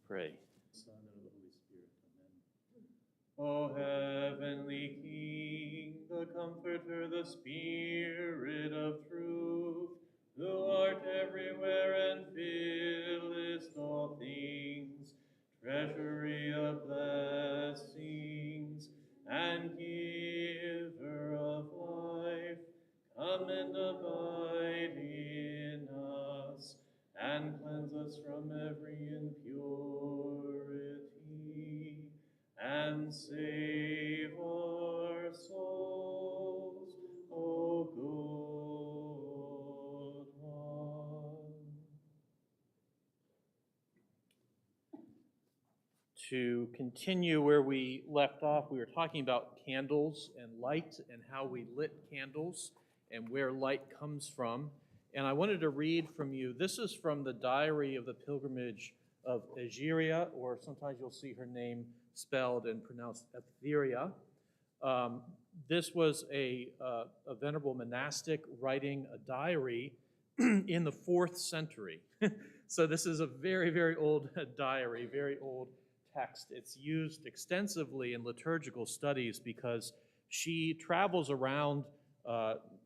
pray. Son, and of the Holy Spirit. Amen. O heavenly King, the Comforter, the Spirit of truth, who art everywhere and fillest all things, treasury of blessings, and giver of life, come and abide in us, and cleanse us from every impurity, and save our souls, O good one. To continue where we left off, we were talking about candles and light and how we lit candles and where light comes from. And I wanted to read from you. This is from the diary of the pilgrimage of Algeria, or sometimes you'll see her name spelled and pronounced Etheria. This was a venerable monastic writing a diary in the 4th century. So this is a very, very old diary, very old text. It's used extensively in liturgical studies because she travels around.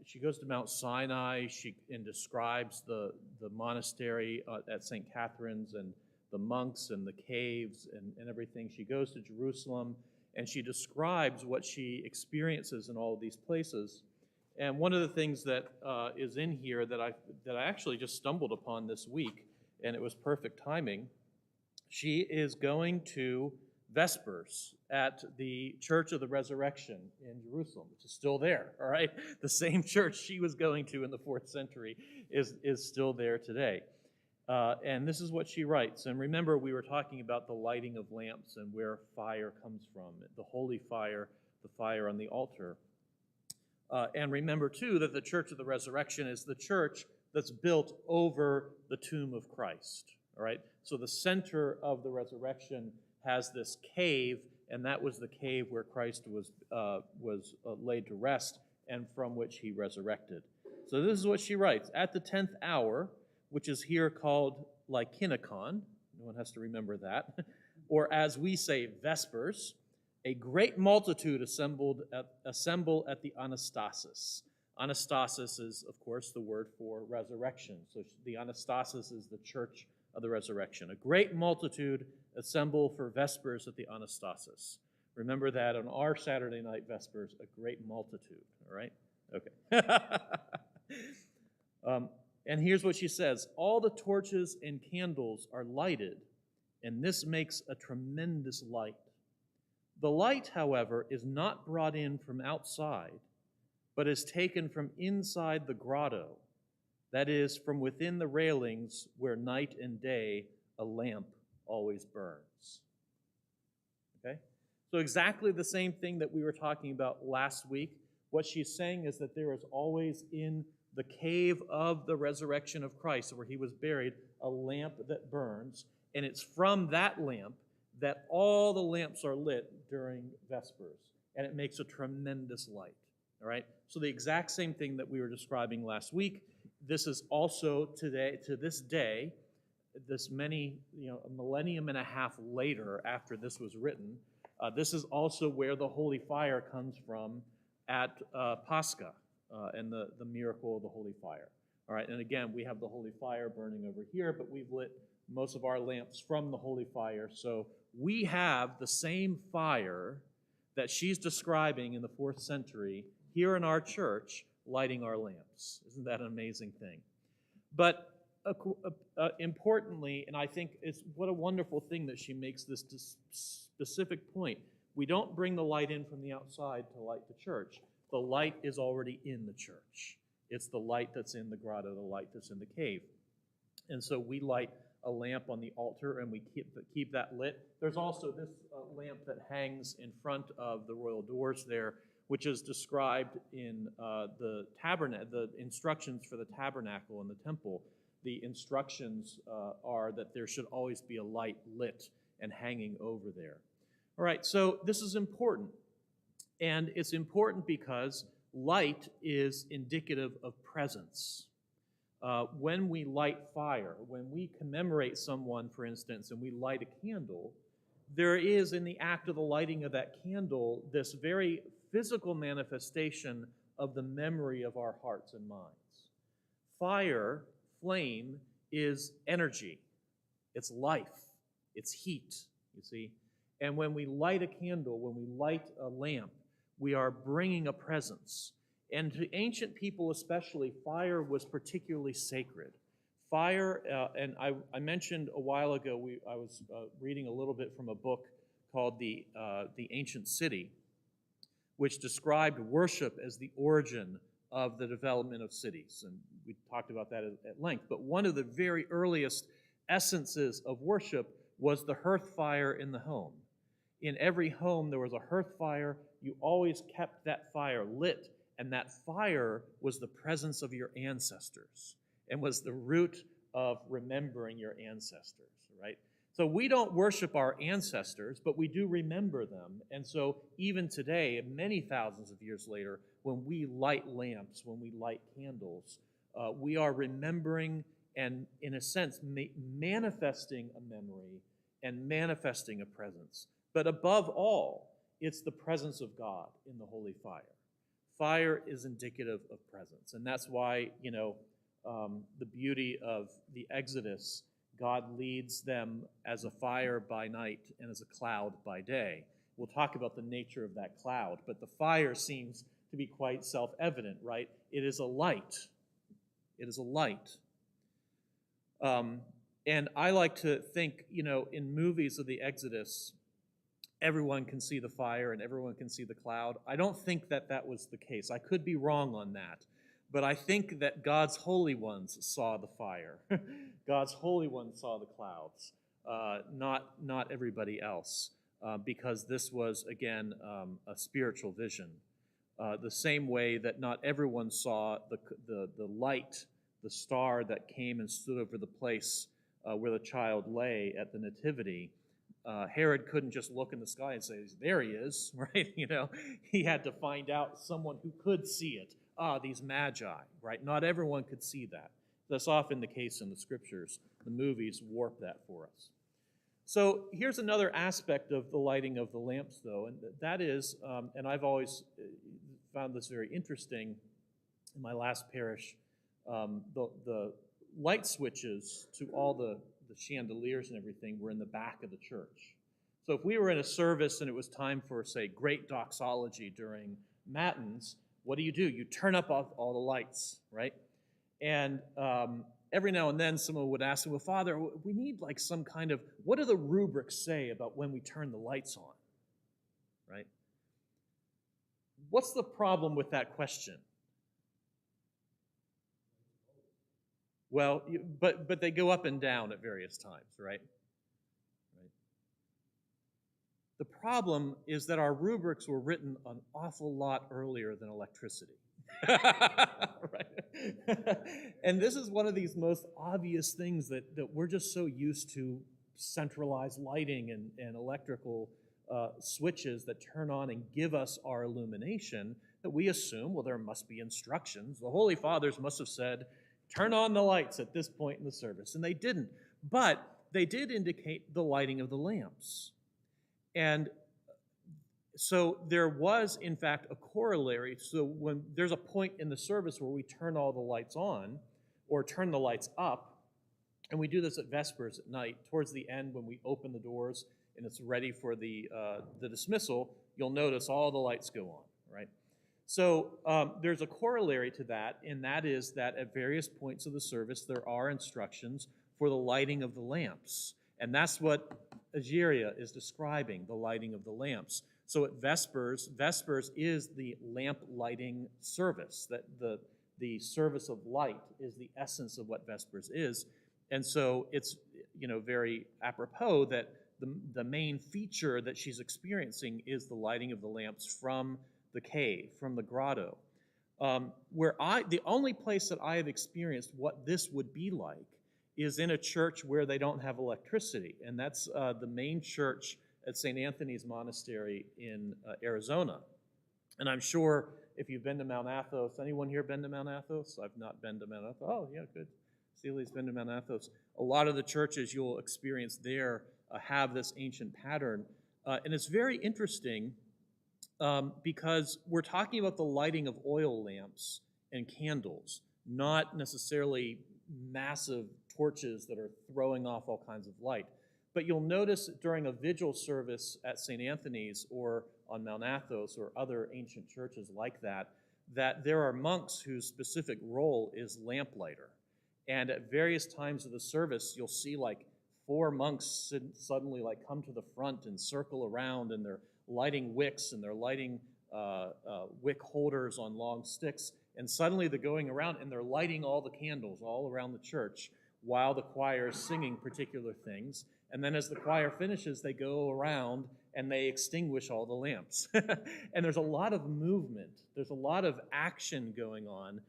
She goes to Mount Sinai and describes the monastery at St. Catherine's and the monks and the caves and everything. She goes to Jerusalem and she describes what she experiences in all of these places. And one of the things that is in here that I actually just stumbled upon this week, and it was perfect timing. She is going to Vespers at the Church of the Resurrection in Jerusalem, which is still there, all right? The same church she was going to in the 4th century is still there today. And this is what she writes. And remember, we were talking about the lighting of lamps and where fire comes from, the holy fire, the fire on the altar. And remember, too, that the Church of the Resurrection is the church that's built over the tomb of Christ, all right? So the center of the resurrection has this cave, and that was the cave where Christ was laid to rest and from which he resurrected. So this is what she writes. At the 10th hour, which is here called Lykinikon, no one has to remember that, or as we say, Vespers, a great multitude assemble at the Anastasis. Anastasis is, of course, the word for resurrection. So the Anastasis is the church of the resurrection. A great multitude assemble for Vespers at the Anastasis. Remember that on our Saturday night Vespers, a great multitude, all right? Okay. And here's what she says. All the torches and candles are lighted, and this makes a tremendous light. The light, however, is not brought in from outside, but is taken from inside the grotto, that is, from within the railings where night and day a lamp always burns. Okay? So exactly the same thing that we were talking about last week. What she's saying is that there is always in the cave of the resurrection of Christ, where he was buried, a lamp that burns, and it's from that lamp that all the lamps are lit during Vespers, and it makes a tremendous light. All right? So the exact same thing that we were describing last week, this is also today, to this day, this a millennium and a half later after this was written, this is also where the holy fire comes from at Pascha and the miracle of the holy fire. All right, and again, we have the holy fire burning over here, but we've lit most of our lamps from the holy fire, so we have the same fire that she's describing in the 4th century here in our church, lighting our lamps. Isn't that an amazing thing? But importantly, and I think it's what a wonderful thing that she makes this specific point, we don't bring the light in from the outside to light the church. The light is already in the church. It's the light that's in the grotto, the light that's in the cave. And so we light a lamp on the altar and we keep that lit. There's also this lamp that hangs in front of the royal doors there, which is described in the instructions for the tabernacle and the temple. The instructions are that there should always be a light lit and hanging over there. All right, so this is important. And it's important because light is indicative of presence. When we light fire, when we commemorate someone, for instance, and we light a candle, there is in the act of the lighting of that candle this very physical manifestation of the memory of our hearts and minds. Fire, flame, is energy. It's life. It's heat, you see. And when we light a candle, when we light a lamp, we are bringing a presence. And to ancient people especially, fire was particularly sacred. Fire, and I mentioned a while ago, I was reading a little bit from a book called The Ancient City, which described worship as the origin of the development of cities. And we talked about that at length. But one of the very earliest essences of worship was the hearth fire in the home. In every home, there was a hearth fire. You always kept that fire lit, and that fire was the presence of your ancestors and was the root of remembering your ancestors, right? So we don't worship our ancestors, but we do remember them. And so even today, many thousands of years later, when we light lamps, when we light candles, we are remembering and, in a sense, manifesting a memory and manifesting a presence. But above all, it's the presence of God in the holy fire. Fire is indicative of presence. And that's why, the beauty of the Exodus, God leads them as a fire by night and as a cloud by day. We'll talk about the nature of that cloud, but the fire seems to be quite self-evident, right? It is a light. It is a light. And I like to think, in movies of the Exodus, everyone can see the fire and everyone can see the cloud. I don't think that was the case. I could be wrong on that. But I think that God's holy ones saw the fire. God's holy ones saw the clouds, not everybody else, because this was, again, a spiritual vision. The same way that not everyone saw the light, the star that came and stood over the place where the child lay at the nativity. Herod couldn't just look in the sky and say, there he is, right? He had to find out someone who could see it. These magi, right? Not everyone could see that. That's often the case in the scriptures. The movies warp that for us. So here's another aspect of the lighting of the lamps, though, and that is, and I've always found this very interesting in my last parish, the light switches to all the chandeliers and everything were in the back of the church. So if we were in a service and it was time for, say, great doxology during matins, what do? You turn up all the lights, right? And every now and then someone would ask me, well, Father, we need like some kind of, what do the rubrics say about when we turn the lights on, right? What's the problem with that question? Well, but they go up and down at various times, right? The problem is that our rubrics were written an awful lot earlier than electricity. Right? And this is one of these most obvious things that we're just so used to centralized lighting and electrical switches that turn on and give us our illumination that we assume, well, there must be instructions. The Holy Fathers must have said, turn on the lights at this point in the service. And they didn't. But they did indicate the lighting of the lamps. And so there was, in fact, a corollary. So when there's a point in the service where we turn all the lights on or turn the lights up, and we do this at Vespers at night, towards the end when we open the doors and it's ready for the dismissal, you'll notice all the lights go on, right? So there's a corollary to that, and that is that at various points of the service there are instructions for the lighting of the lamps. And that's what Algeria is describing, the lighting of the lamps. So at Vespers is the lamp lighting service, that the service of light is the essence of what Vespers is. And so it's, very apropos that the main feature that she's experiencing is the lighting of the lamps from the cave, from the grotto. The only place that I have experienced what this would be like is in a church where they don't have electricity, and that's the main church at St. Anthony's Monastery in Arizona. And I'm sure if you've been to Mount Athos, anyone here been to Mount Athos? I've not been to Mount Athos. Oh, yeah, good. Celia's been to Mount Athos. A lot of the churches you'll experience there have this ancient pattern. And it's very interesting because we're talking about the lighting of oil lamps and candles, not necessarily massive torches that are throwing off all kinds of light. But you'll notice during a vigil service at St. Anthony's or on Mount Athos or other ancient churches like that, that there are monks whose specific role is lamplighter. And at various times of the service, you'll see like 4 monks suddenly like come to the front and circle around, and they're lighting wicks and they're lighting wick holders on long sticks. And suddenly they're going around and they're lighting all the candles all around the church while the choir is singing particular things. And then as the choir finishes, they go around and they extinguish all the lamps. And there's a lot of movement. There's a lot of action going on.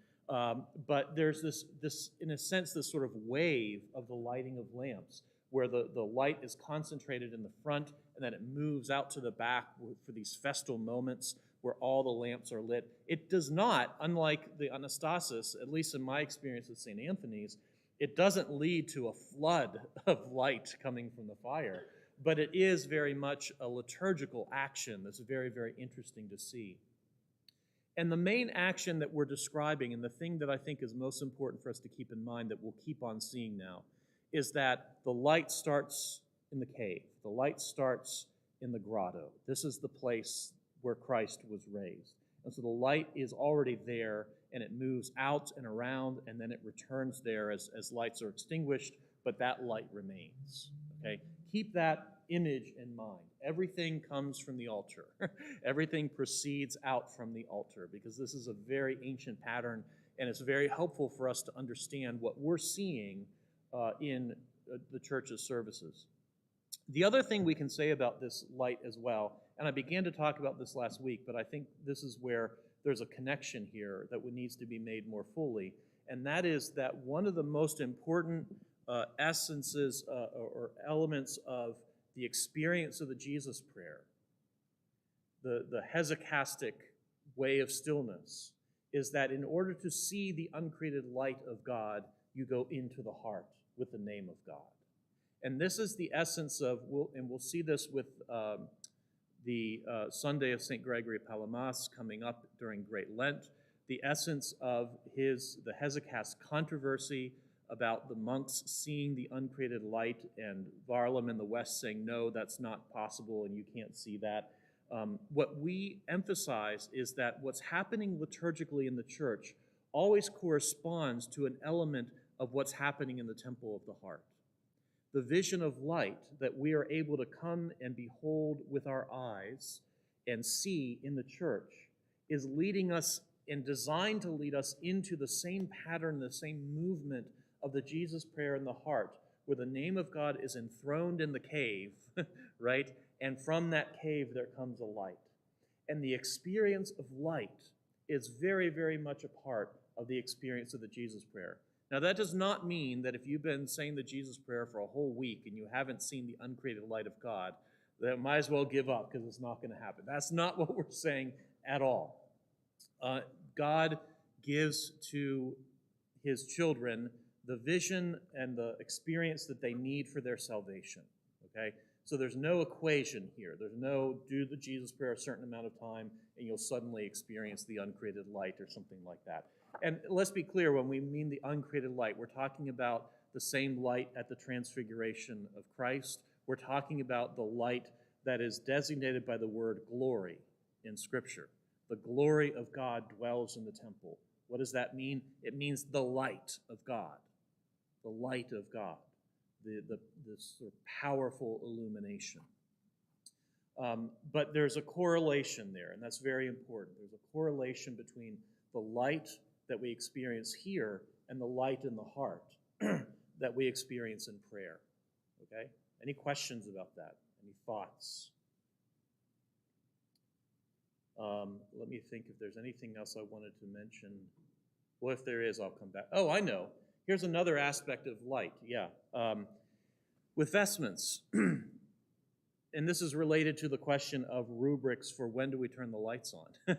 But there's this, in a sense, this sort of wave of the lighting of lamps where the light is concentrated in the front and then it moves out to the back for these festal moments where all the lamps are lit. It does not, unlike the Anastasis, at least in my experience at St. Anthony's, it doesn't lead to a flood of light coming from the fire, but it is very much a liturgical action that's very, very interesting to see. And the main action that we're describing, and the thing that I think is most important for us to keep in mind that we'll keep on seeing now, is that the light starts in the cave. The light starts in the grotto. This is the place where Christ was raised. And so the light is already there, and it moves out and around, and then it returns there as lights are extinguished, but that light remains. Okay? Keep that image in mind. Everything comes from the altar. Everything proceeds out from the altar, because this is a very ancient pattern, and it's very helpful for us to understand what we're seeing in the church's services. The other thing we can say about this light as well, and I began to talk about this last week, but I think this is where there's a connection here that needs to be made more fully, and that is that one of the most important essences or elements of the experience of the Jesus prayer, the hesychastic way of stillness, is that in order to see the uncreated light of God, you go into the heart with the name of God. And this is the essence of, and we'll see this with the Sunday of St. Gregory Palamas coming up during Great Lent, the essence of the hesychast controversy about the monks seeing the uncreated light and Varlam in the West saying, no, that's not possible and you can't see that. What we emphasize is that what's happening liturgically in the church always corresponds to an element of what's happening in the temple of the heart. The vision of light that we are able to come and behold with our eyes and see in the church is leading us and designed to lead us into the same pattern, the same movement of the Jesus prayer in the heart, where the name of God is enthroned in the cave, right? And from that cave there comes a light. And the experience of light is very, very much a part of the experience of the Jesus prayer. Now, that does not mean that if you've been saying the Jesus prayer for a whole week and you haven't seen the uncreated light of God, that might as well give up because it's not going to happen. That's not what we're saying at all. God gives to his children the vision and the experience that they need for their salvation, okay? So there's no equation here. There's no do the Jesus prayer a certain amount of time and you'll suddenly experience the uncreated light or something like that. And let's be clear, when we mean the uncreated light, we're talking about the same light at the transfiguration of Christ. We're talking about the light that is designated by the word glory in Scripture. The glory of God dwells in the temple. What does that mean? It means the light of God. The light of God. This sort of powerful illumination. But there's a correlation there, and that's very important. There's a correlation between the light that we experience here and the light in the heart that we experience in prayer. Okay? Any questions about that? Any thoughts? Let me think if there's anything else I wanted to mention. Well, if there is, I'll come back. Oh, I know. Here's another aspect of light. Yeah. With vestments, and this is related to the question of rubrics for when do we turn the lights on.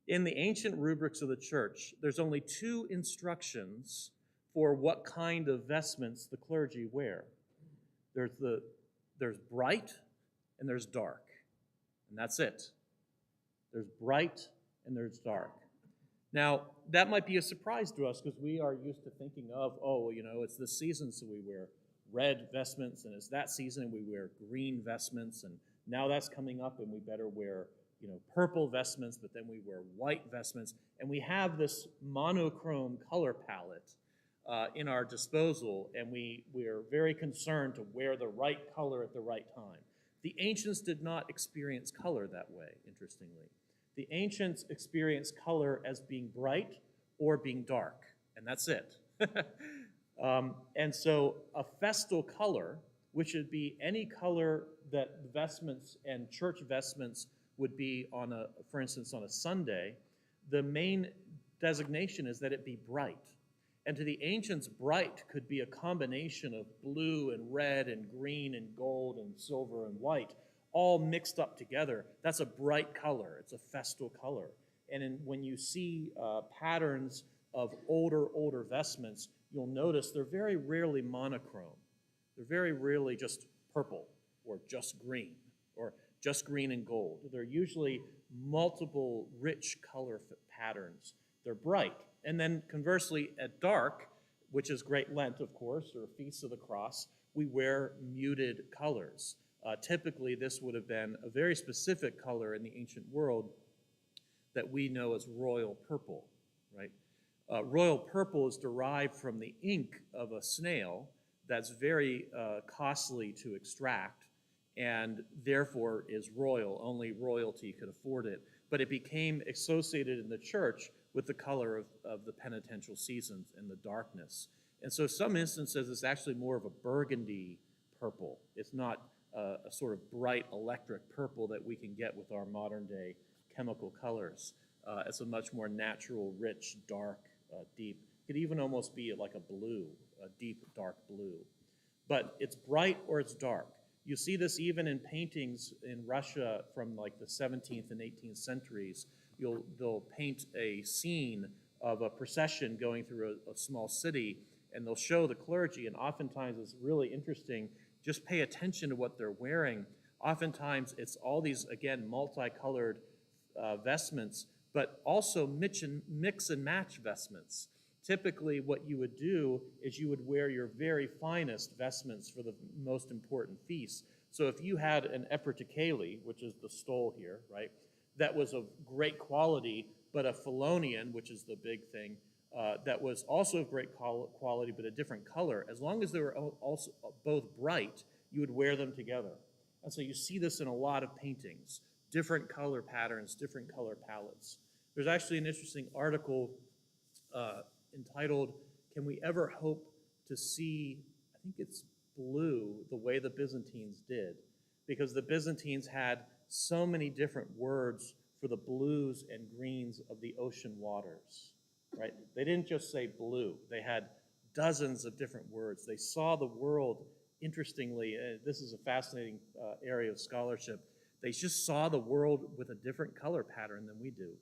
In the ancient rubrics of the church, there's only two instructions for what kind of vestments the clergy wear. There's bright and there's dark, and that's it. There's bright and there's dark. Now, that might be a surprise to us because we are used to thinking of, it's this season, so we wear red vestments, and it's that season we wear green vestments, and now that's coming up and we better wear, purple vestments, but then we wear white vestments, and we have this monochrome color palette in our disposal, and we're very concerned to wear the right color at the right time. The ancients did not experience color that way, interestingly. The ancients experienced color as being bright or being dark, and that's it. And so a festal color, which would be any color that vestments and church vestments would be for instance, on a Sunday, the main designation is that it be bright. And to the ancients, bright could be a combination of blue and red and green and gold and silver and white, all mixed up together. That's a bright color. It's a festal color. And when you see patterns of older vestments, you'll notice they're very rarely monochrome. They're very rarely just purple or just green or just green and gold. They're usually multiple rich color patterns. They're bright. And then conversely, at dark, which is Great Lent, of course, or Feast of the Cross, we wear muted colors. Typically, this would have been a very specific color in the ancient world that we know as royal purple, right? Royal purple is derived from the ink of a snail that's very costly to extract and therefore is royal. Only royalty could afford it. But it became associated in the church with the color of the penitential seasons and the darkness. And so some instances it's actually more of a burgundy purple. It's not a sort of bright electric purple that we can get with our modern day chemical colors. It's a much more natural, rich, dark, deep. It could even almost be like a blue, a deep, dark blue. But it's bright or it's dark. You see this even in paintings in Russia from like the 17th and 18th centuries. They'll paint a scene of a procession going through a small city, and they'll show the clergy, and oftentimes it's really interesting. Just pay attention to what they're wearing. Oftentimes it's all these, again, multicolored vestments, but also mix and match vestments. Typically what you would do is you would wear your very finest vestments for the most important feasts. So if you had an epertikeli, which is the stole here, right, that was of great quality, but a phelonion, which is the big thing, that was also of great quality, but a different color. As long as they were also both bright, you would wear them together. And so you see this in a lot of paintings, different color patterns, different color palettes. There's actually an interesting article entitled, "Can We Ever Hope to See," I think it's blue, the way the Byzantines did? Because the Byzantines had so many different words for the blues and greens of the ocean waters, right? They didn't just say blue. They had dozens of different words. They saw the world, interestingly, this is a fascinating area of scholarship, they just saw the world with a different color pattern than we do.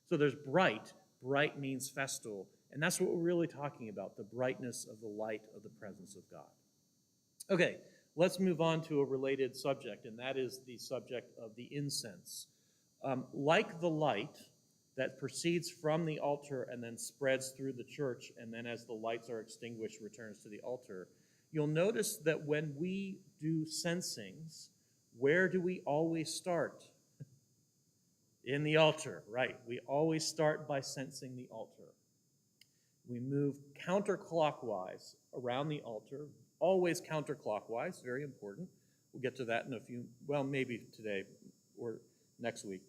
So there's bright. Bright means festal, and that's what we're really talking about, the brightness of the light of the presence of God. Okay, let's move on to a related subject, and that is the subject of the incense. Like the light that proceeds from the altar and then spreads through the church, and then as the lights are extinguished, returns to the altar, you'll notice that when we do censings, where do we always start? In the altar, right. We always start by censing the altar. We move counterclockwise around the altar, always counterclockwise, very important. We'll get to that in a few, well, maybe today or next week,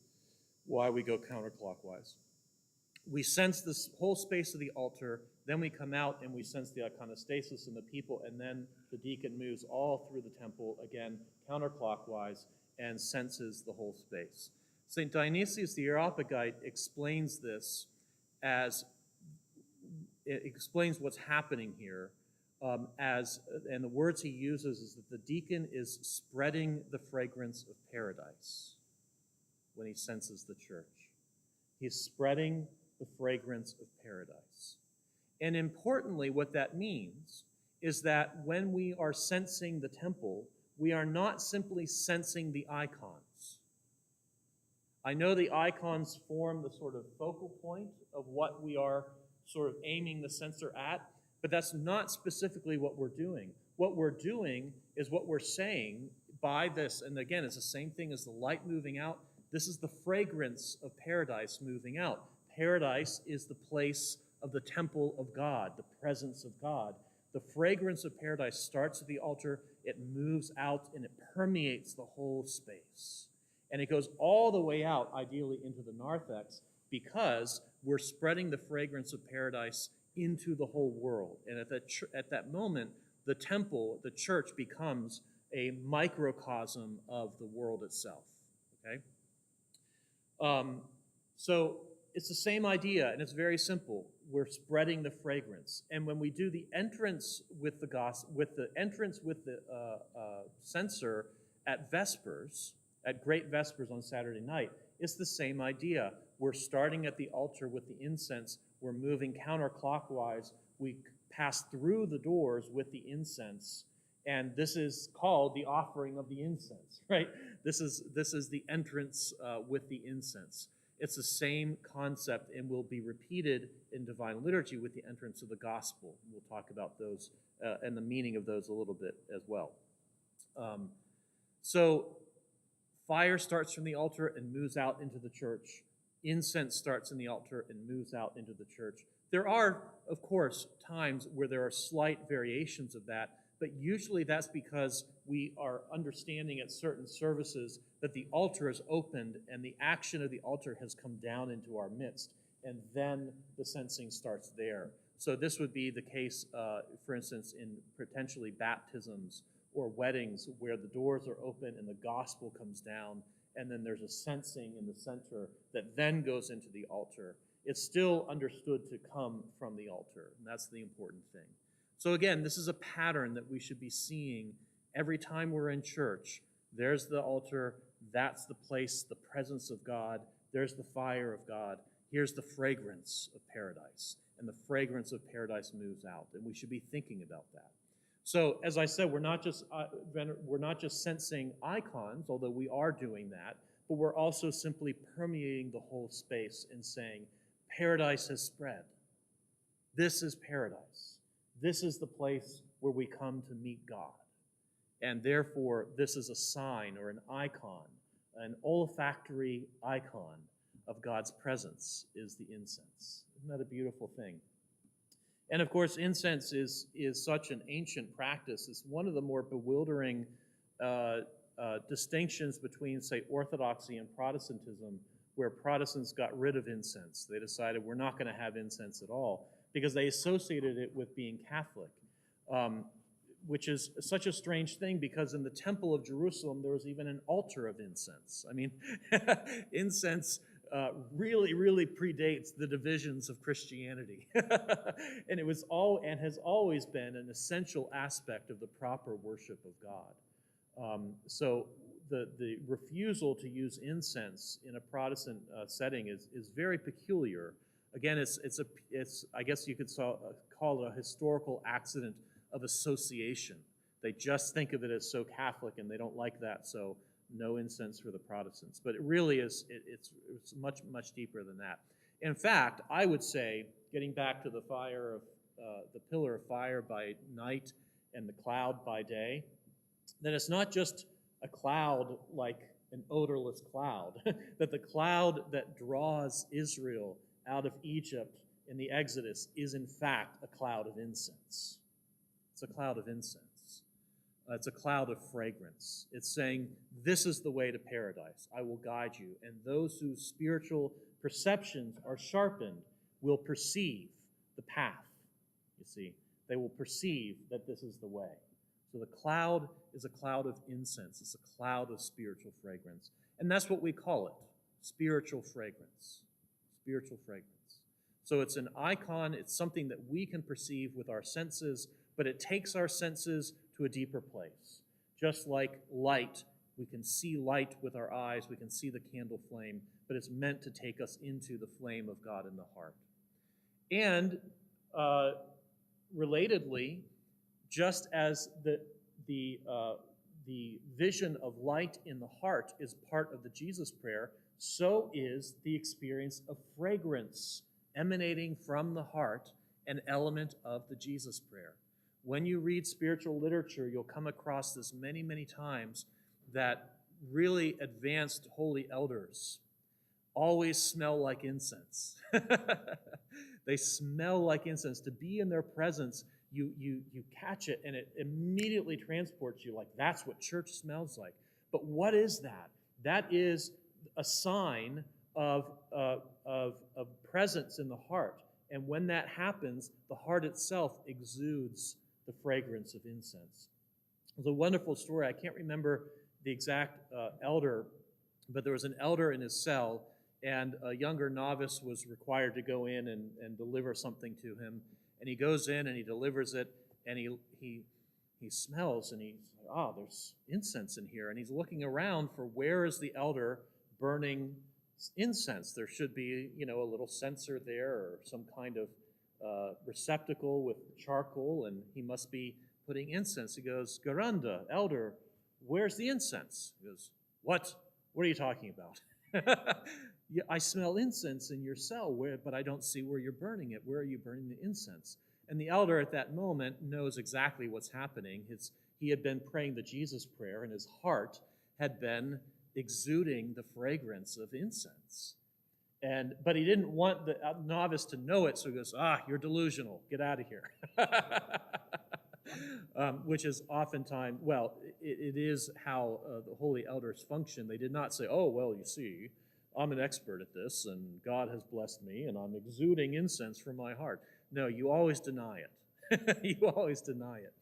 why we go counterclockwise. We sense this whole space of the altar, then we come out and we sense the iconostasis and the people, and then the deacon moves all through the temple, again, counterclockwise, and senses the whole space. St. Dionysius the Areopagite explains this as, it explains what's happening here and the words he uses is that the deacon is spreading the fragrance of paradise when he censes the church. He's spreading the fragrance of paradise. And importantly, what that means is that when we are sensing the temple, we are not simply sensing the icons. I know the icons form the sort of focal point of what we are sort of aiming the censer at, but that's not specifically what we're doing. What we're doing is what we're saying by this, and again, it's the same thing as the light moving out. This is the fragrance of paradise moving out. Paradise is the place of the temple of God, the presence of God. The fragrance of paradise starts at the altar, it moves out, and it permeates the whole space. And it goes all the way out, ideally, into the narthex, because we're spreading the fragrance of paradise into the whole world. And at that moment, the temple, the church, becomes a microcosm of the world itself. Okay? So it's the same idea, and it's very simple. We're spreading the fragrance, and when we do the entrance with the censer at Vespers, at Great Vespers on Saturday night, it's the same idea. We're starting at the altar with the incense. We're moving counterclockwise. We pass through the doors with the incense, and this is called the offering of the incense, right? This is the entrance with the incense. It's the same concept and will be repeated in Divine Liturgy with the entrance of the Gospel. We'll talk about those and the meaning of those a little bit as well. So fire starts from the altar and moves out into the church. Incense starts in the altar and moves out into the church. There are, of course, times where there are slight variations of that, but usually that's because we are understanding at certain services that the altar is opened and the action of the altar has come down into our midst, and then the sensing starts there. So this would be the case, for instance, in potentially baptisms or weddings where the doors are open and the gospel comes down, and then there's a sensing in the center that then goes into the altar. It's still understood to come from the altar, and that's the important thing. So again, this is a pattern that we should be seeing every time we're in church. There's the altar, that's the place, the presence of God. There's the fire of God. Here's the fragrance of paradise, and the fragrance of paradise moves out, and we should be thinking about that. So, as I said, we're not just sensing icons, although we are doing that, but we're also simply permeating the whole space and saying, paradise has spread. This is paradise. This is the place where we come to meet God. And therefore, this is a sign or an icon, an olfactory icon of God's presence is the incense. Isn't that a beautiful thing? And of course, incense is such an ancient practice. It's one of the more bewildering distinctions between, say, Orthodoxy and Protestantism, where Protestants got rid of incense. They decided we're not going to have incense at all because they associated it with being Catholic, which is such a strange thing because in the Temple of Jerusalem, there was even an altar of incense. I mean, incense really, really predates the divisions of Christianity. And it was and has always been an essential aspect of the proper worship of God. So the refusal to use incense in a Protestant setting is very peculiar. Again, it's I guess you could call it a historical accident of association. They just think of it as so Catholic, and they don't like that, so no incense for the Protestants. But it really is, it's much, much deeper than that. In fact, I would say, getting back to the pillar of fire by night and the cloud by day, that it's not just a cloud like an odorless cloud, that the cloud that draws Israel out of Egypt in the Exodus is in fact a cloud of incense. It's a cloud of incense. It's a cloud of fragrance. It's saying, this is the way to paradise. I will guide you. And those whose spiritual perceptions are sharpened will perceive the path, you see. They will perceive that this is the way. So the cloud is a cloud of incense. It's a cloud of spiritual fragrance. And that's what we call it, spiritual fragrance. Spiritual fragrance. So it's an icon. It's something that we can perceive with our senses, but it takes our senses to a deeper place. Just like light, we can see light with our eyes, we can see the candle flame, but it's meant to take us into the flame of God in the heart. And relatedly, just as the vision of light in the heart is part of the Jesus prayer, so is the experience of fragrance emanating from the heart an element of the Jesus prayer. When you read spiritual literature, you'll come across this many, many times, that really advanced holy elders always smell like incense. They smell like incense. To be in their presence, you catch it, and it immediately transports you, like that's what church smells like. But what is that? That is a sign of presence in the heart. And when that happens, the heart itself exudes the fragrance of incense. There's a wonderful story. I can't remember the exact elder, but there was an elder in his cell, and a younger novice was required to go in and deliver something to him. And he goes in and he delivers it, and he smells, and he's like, oh, there's incense in here. And he's looking around for where is the elder burning incense. There should be, a little censer there or some kind of receptacle with charcoal, and he must be putting incense. He goes, Garanda, elder, where's the incense? He goes, What are you talking about? Yeah, I smell incense in your cell, but I don't see where you're burning it. Where are you burning the incense? And the elder at that moment knows exactly what's happening. He had been praying the Jesus prayer, and his heart had been exuding the fragrance of incense. But he didn't want the novice to know it, so he goes, you're delusional. Get out of here. Which is oftentimes, it is how the holy elders function. They did not say, you see, I'm an expert at this, and God has blessed me, and I'm exuding incense from my heart. No, you always deny it. You always deny it.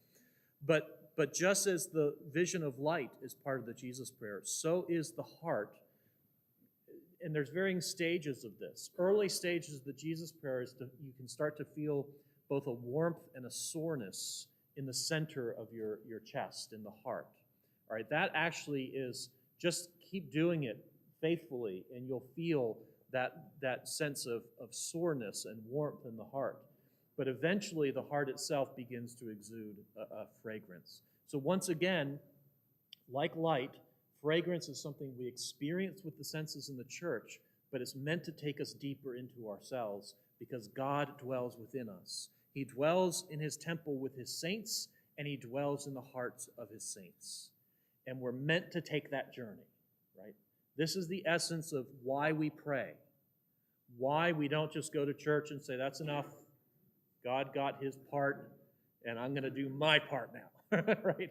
But just as the vision of light is part of the Jesus prayer, so is the heart. And there's varying stages of this. Early stages of the Jesus prayer is you can start to feel both a warmth and a soreness in the center of your chest, in the heart. All right, that actually is, just keep doing it faithfully, and you'll feel that sense of soreness and warmth in the heart. But eventually, the heart itself begins to exude a fragrance. So once again, like light, fragrance is something we experience with the senses in the church, but it's meant to take us deeper into ourselves because God dwells within us. He dwells in his temple with his saints, and he dwells in the hearts of his saints. And we're meant to take that journey, right? This is the essence of why we pray, why we don't just go to church and say, that's enough. God got his part, and I'm going to do my part now, right?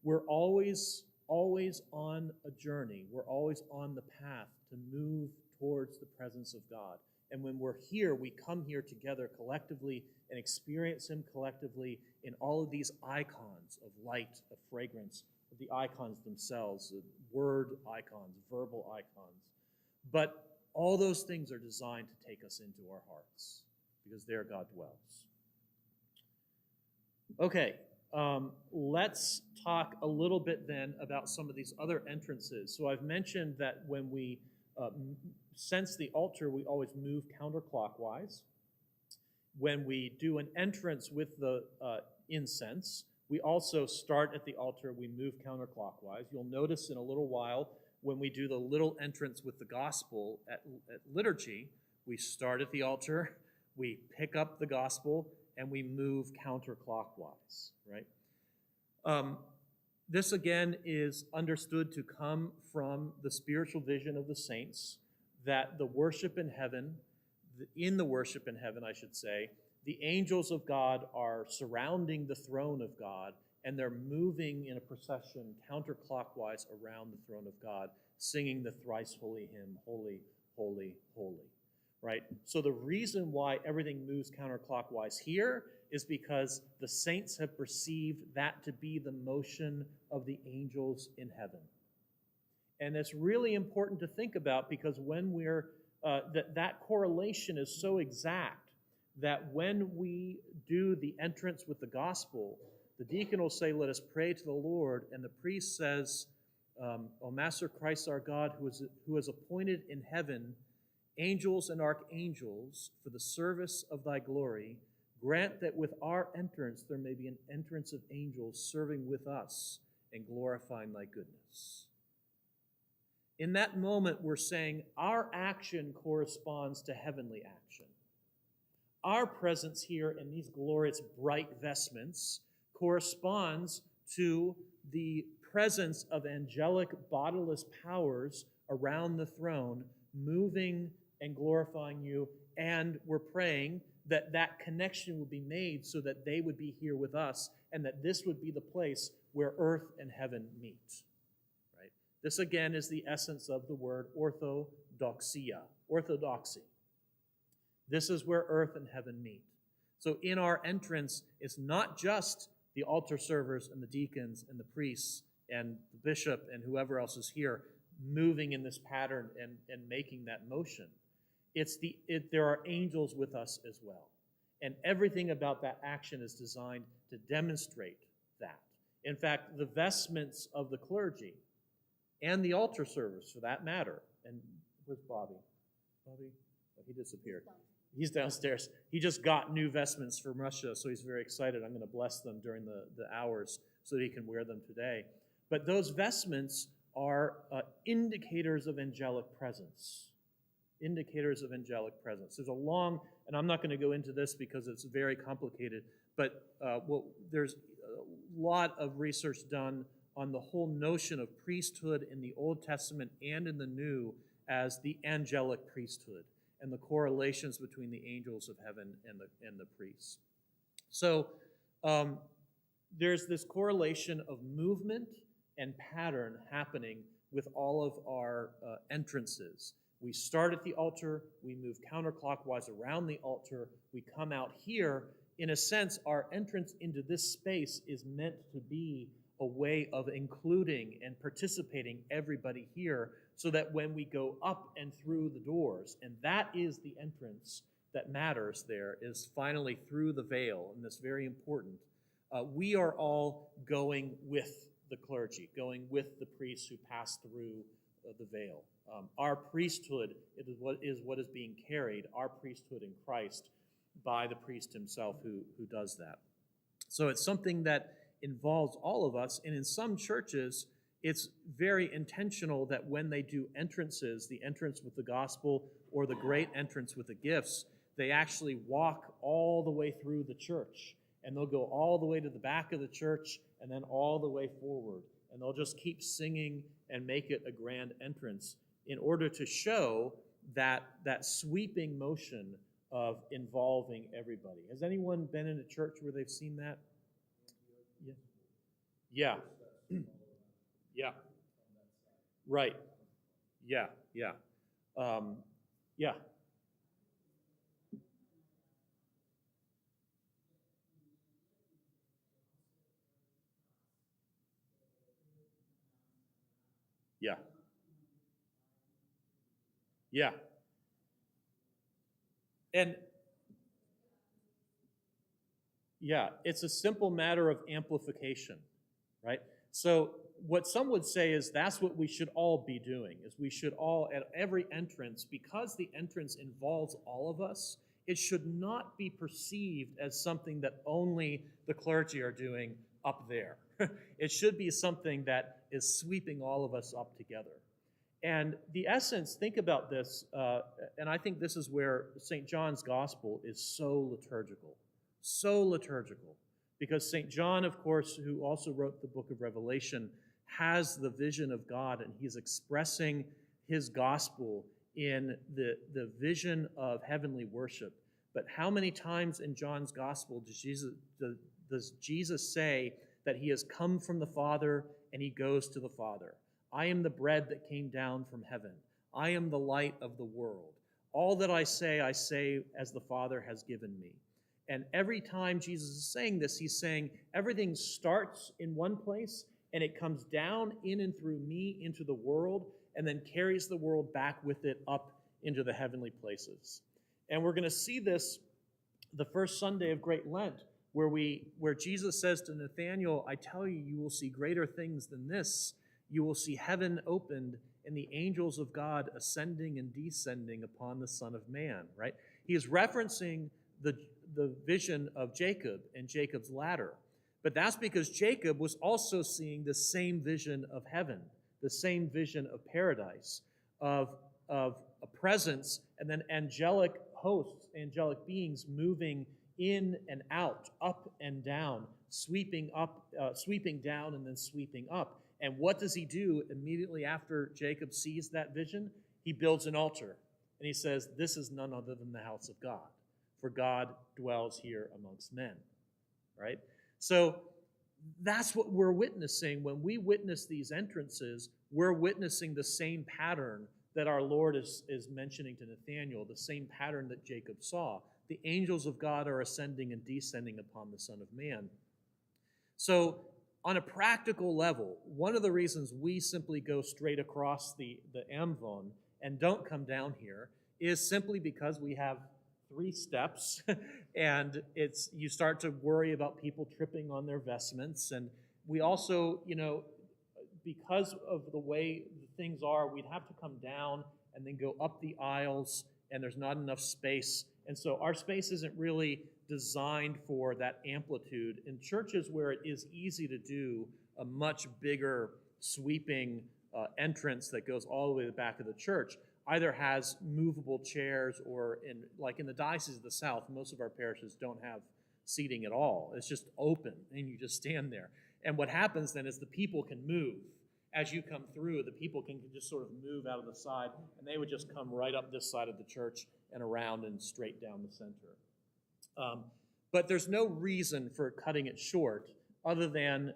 We're always on a journey. We're always on the path to move towards the presence of God. And when we're here, we come here together collectively and experience him collectively in all of these icons of light, of fragrance, of the icons themselves, the word icons, verbal icons. But all those things are designed to take us into our hearts because there God dwells. Okay, let's talk a little bit then about some of these other entrances. So I've mentioned that when we sense the altar, we always move counterclockwise. When we do an entrance with the incense, we also start at the altar, we move counterclockwise. You'll notice in a little while when we do the little entrance with the gospel at liturgy, we start at the altar, we pick up the gospel, and we move counterclockwise, right? This again is understood to come from the spiritual vision of the saints, that the worship in heaven, in the worship in heaven, I should say, the angels of God are surrounding the throne of God, and they're moving in a procession counterclockwise around the throne of God, singing the thrice holy hymn, Holy, Holy, Holy, right? So the reason why everything moves counterclockwise here is because the saints have perceived that to be the motion of the angels in heaven. And it's really important to think about because when we're, that correlation is so exact that when we do the entrance with the gospel, the deacon will say, "Let us pray to the Lord," and the priest says, "O Master Christ our God, who has appointed in heaven angels and archangels for the service of thy glory, grant that with our entrance there may be an entrance of angels serving with us and glorifying thy goodness." In that moment, we're saying our action corresponds to heavenly action. Our presence here in these glorious bright vestments corresponds to the presence of angelic bodiless powers around the throne, moving and glorifying you, and we're praying that that connection would be made so that they would be here with us, and that this would be the place where earth and heaven meet. Right? This again is the essence of the word orthodoxia, orthodoxy. This is where earth and heaven meet. So in our entrance, it's not just the altar servers and the deacons and the priests and the bishop and whoever else is here moving in this pattern and making that motion. There are angels with us as well. And everything about that action is designed to demonstrate that. In fact, the vestments of the clergy and the altar servers, for that matter, and where's Bobby? Bobby? Oh, he disappeared. He's downstairs. He just got new vestments from Russia, so he's very excited. I'm going to bless them during the hours so that he can wear them today. But those vestments are indicators of angelic presence. Indicators of angelic presence. There's a long, and I'm not going to go into this because it's very complicated, but there's a lot of research done on the whole notion of priesthood in the Old Testament and in the New as the angelic priesthood, and the correlations between the angels of heaven and the priests. So there's this correlation of movement and pattern happening with all of our entrances. We start at the altar, we move counterclockwise around the altar, we come out here. In a sense, our entrance into this space is meant to be a way of including and participating everybody here, so that when we go up and through the doors, and that is the entrance that matters there, is finally through the veil, and that's very important. We are all going with the clergy, going with the priests who pass through the veil. Our priesthood is what is being carried, our priesthood in Christ, by the priest himself who does that. So it's something that involves all of us, and in some churches, it's very intentional that when they do entrances, the entrance with the gospel or the great entrance with the gifts, they actually walk all the way through the church, and they'll go all the way to the back of the church and then all the way forward, and they'll just keep singing and make it a grand entrance in order to show that sweeping motion of involving everybody. Has anyone been in a church where they've seen that? Yeah. Yeah. Right. Yeah. Yeah. Yeah. Yeah. Yeah. And yeah, it's a simple matter of amplification, right? So what some would say is that's what we should all be doing, is we should all, at every entrance, because the entrance involves all of us, it should not be perceived as something that only the clergy are doing up there. It should be something that is sweeping all of us up together. And the essence, think about this, and I think this is where St. John's Gospel is so liturgical, because St. John, of course, who also wrote the book of Revelation, has the vision of God, and he's expressing his gospel in the vision of heavenly worship. But how many times in John's Gospel does Jesus say that he has come from the Father and he goes to the Father? I am the bread that came down from heaven. I am the light of the world. All that I say as the Father has given me. And every time Jesus is saying this, he's saying everything starts in one place and it comes down in and through me into the world, and then carries the world back with it up into the heavenly places. And we're going to see this the first Sunday of Great Lent, where Jesus says to Nathanael, I tell you, you will see greater things than this. You will see heaven opened and the angels of God ascending and descending upon the Son of Man, right? He is referencing the vision of Jacob and Jacob's ladder. But that's because Jacob was also seeing the same vision of heaven, the same vision of paradise, of a presence, and then angelic hosts, angelic beings moving in and out, up and down, sweeping down and then sweeping up. And what does he do immediately after Jacob sees that vision? He builds an altar. And he says, this is none other than the house of God, for God dwells here amongst men, right? So that's what we're witnessing. When we witness these entrances, we're witnessing the same pattern that our Lord is mentioning to Nathanael, the same pattern that Jacob saw. The angels of God are ascending and descending upon the Son of Man. So on a practical level, one of the reasons we simply go straight across the Amvon and don't come down here is simply because we have 3 steps, and you start to worry about people tripping on their vestments. And we also, because of the way things are, we'd have to come down and then go up the aisles, and there's not enough space. And so our space isn't really designed for that amplitude. In churches where it is easy to do a much bigger sweeping entrance that goes all the way to the back of the church, either has movable chairs, or in the Diocese of the South, most of our parishes don't have seating at all. It's just open, and you just stand there. And what happens then is the people can move. As you come through, the people can just sort of move out of the side, and they would just come right up this side of the church and around and straight down the center. But there's no reason for cutting it short other than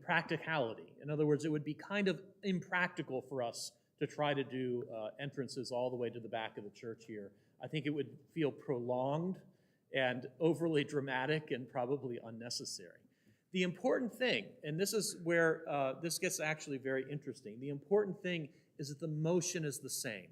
practicality. In other words, it would be kind of impractical for us to try to do entrances all the way to the back of the church here. I think it would feel prolonged and overly dramatic and probably unnecessary. The important thing, and this is where this gets actually very interesting, the important thing is that the motion is the same.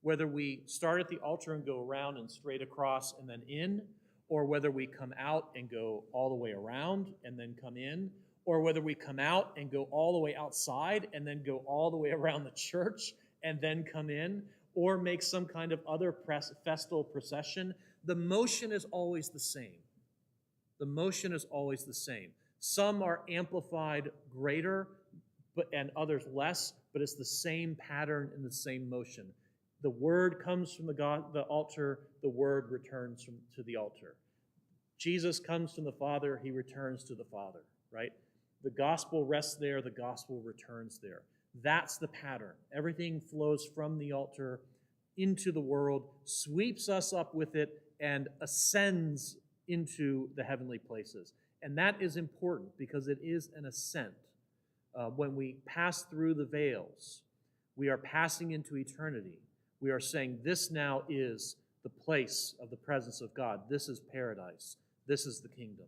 Whether we start at the altar and go around and straight across and then in, or whether we come out and go all the way around and then come in, or whether we come out and go all the way outside and then go all the way around the church and then come in, or make some kind of other festal procession, the motion is always the same. The motion is always the same. Some are amplified greater and others less, but it's the same pattern and the same motion. The word comes from the altar, the word returns to the altar. Jesus comes from the Father, he returns to the Father, right? The gospel rests there, the gospel returns there. That's the pattern. Everything flows from the altar into the world, sweeps us up with it, and ascends into the heavenly places. And that is important because it is an ascent. When we pass through the veils, we are passing into eternity. We are saying this now is the place of the presence of God. This is paradise. This is the kingdom.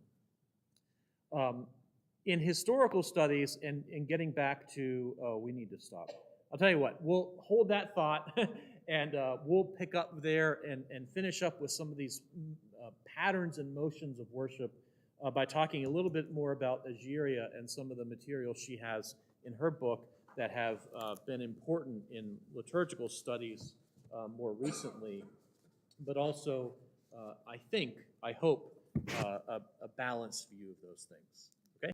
In historical studies, and getting back to, we need to stop. I'll tell you what, we'll hold that thought and we'll pick up there and finish up with some of these patterns and motions of worship by talking a little bit more about Algeria and some of the materials she has in her book that have been important in liturgical studies more recently, but also, I hope, a balanced view of those things.